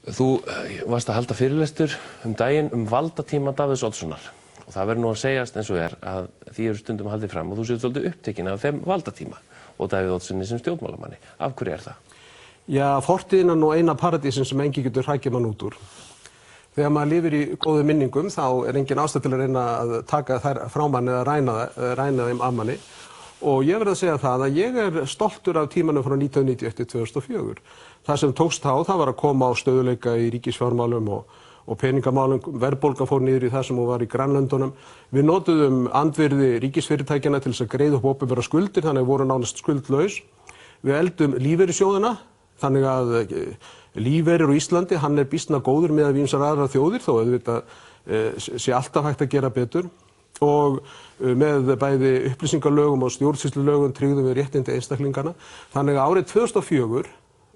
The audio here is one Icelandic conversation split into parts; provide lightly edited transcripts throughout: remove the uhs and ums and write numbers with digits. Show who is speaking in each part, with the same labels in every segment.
Speaker 1: Þú varst að halda fyrirlestur daginn valdatíma Davíðs Oddssonar og það verður nú að segjast eins og að því eru stundum haldið fram og þú séu svolítið upptekinn af þeim valdatíma og Davíð Oddssoni sem stjórnmálamanni. Af hverju það?
Speaker 2: Já, fortíðin er nú eina paradísin sem enginn getur hrækið mann út úr. Þegar maður lifir í góðum minningum þá er engin ástæða til að reyna að taka þær frá manni eða ræna þeim af manni. Og ég verð að segja það að ég er stoltur af tímanum frá 1991 til 2004. Það sem tókst þá, það var að koma á stöðuleika í ríkisfjármálum og peningamálum, verðbólgan fór niður í það sem hún var í grannlöndunum. Við notuðum andvirði ríkisfyrirtækjanna til þess að greiða upp opinberar skuldir, þannig að við vorum nánast skuldlaus. Við eldum lífeyrissjóðina, þannig að lífeyrir á Íslandi, hann er býsna góður með ýmsar aðrar þjóðir, þó auðvitað sé alltaf hægt að gera betur. Og með bæði upplýsingalögum og stjórnsýslulögum tryggðum við réttindi einstaklingarna. Þannig að árið 2004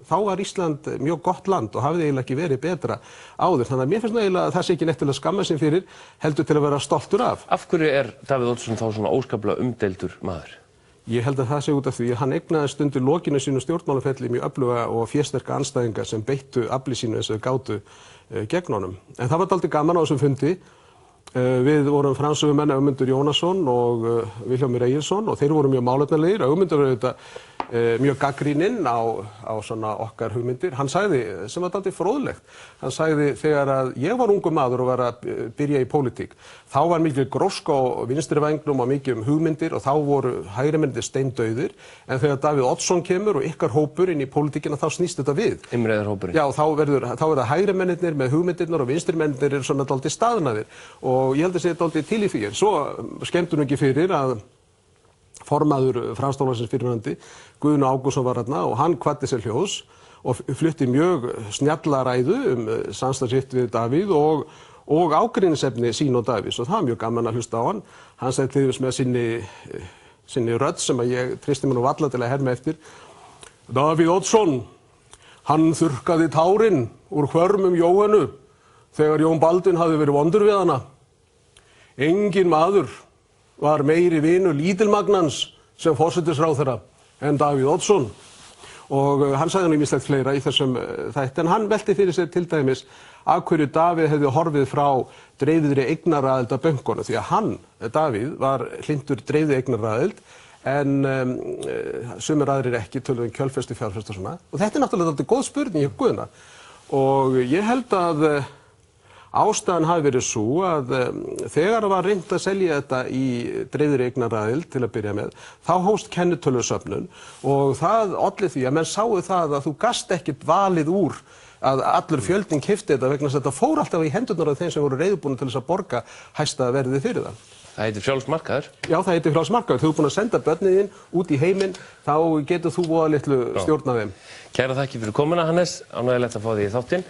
Speaker 2: þá var Ísland mjög gott land og hafði eiginlega ekki verið betra áður. Þannig að mér finnst eiginlega að það sé ekki neitt til að skamma sig fyrir, heldur til að vera stoltur af.
Speaker 1: Af hverju er Davíð Oddsson þá svona óskaplega umdeildur maður?
Speaker 2: Ég held að það sé út af því að hann eignaðist undir lokinu sínu stjórnmálaferli mjög öfluga og férsterka andstæðinga sem beittu afli sínu eins og gátu gegn honum. En það var dálítið gaman á þessum fundi. Við vorum framsögumenn Ögmundur Jónasson og Vilhjálmur Egilsson og þeir voru mjög málefnalegir. Ögmundur var auðvitað mjög gagnrýninn á svona okkar hugmyndir. Hann sagði, sem var dálítið fróðlegt, hann sagði þegar að ég var ungur maður og var að byrja í pólitík, þá var mikil gróska á vinstri vængnum og mikið hugmyndir og þá voru hægrimennir steindauðir, en þegar Davíð Oddsson kemur og ykkar hópur inn í pólitíkina þá snýst þetta við.
Speaker 1: Umræðarhópurinn.
Speaker 2: Já, þá er það hægrimennir með hugmyndirnar og vinstri mennir eru svona dálítið staðnaðir og ég held að segja dálítið til í því. Svo skemmtur nú ekki fyrir að formaður Framsóknarflokksins fyrrverandi, Guðni Ágústsson var þarna og hann kvaddi sér hljóðs og flutti mjög snjalla ræðu samstarf sitt við Davíð og ágreiningsefni sín og Davíðs og það var mjög gaman að hlusta á hann. Hann sagði til þess með sinni rödd sem að ég treysti mér nú varla til að herma eftir. Davíð Oddsson, hann þurrkaði tárin úr hvörmum Jóhönnu þegar Jón Baldvin hafði verið vondur við hana. Engin maður var meiri vinur lítilmagnans sem forsætisráðherra en Davíð Oddsson. Og hann sagði nú ýmislegt fleira í þessum þætti, en hann velti fyrir sér til dæmis af hverju Davíð hefði horfið frá dreifðri eignaraðild af bönkunum, því að hann, Davíð, var hlynntur dreifðri eignaraðild en sumir aðrir ekki, töluðu kjölfestu, fjárfestu og svona. Og þetta er náttúrulega alltaf góð spurning hjá Guðna. Og ég held að ástæðan hafi verið svo að þegar var reynt að selja þetta í dreifðri eignaraðild til að byrja með, þá hófst kennitölusöfnun og það olli því að menn sáu það að þú gast ekkert valið úr að allur fjöldinn keypti þetta vegna þess að þetta fór alltaf í hendurnar af þeim sem voru reiðubúnir til þess að borga hæsta verðið fyrir það.
Speaker 1: Það heitir frjáls markaður?
Speaker 2: Já, það heitir frjáls markaður. Þú ert búin að senda börnin þín út í heiminn, þá getur þú voða litlu stjórn af þeim.
Speaker 1: Kærar þakkir fyrir komuna, Hannes. Ánægjulegt að fá þig í þáttinn.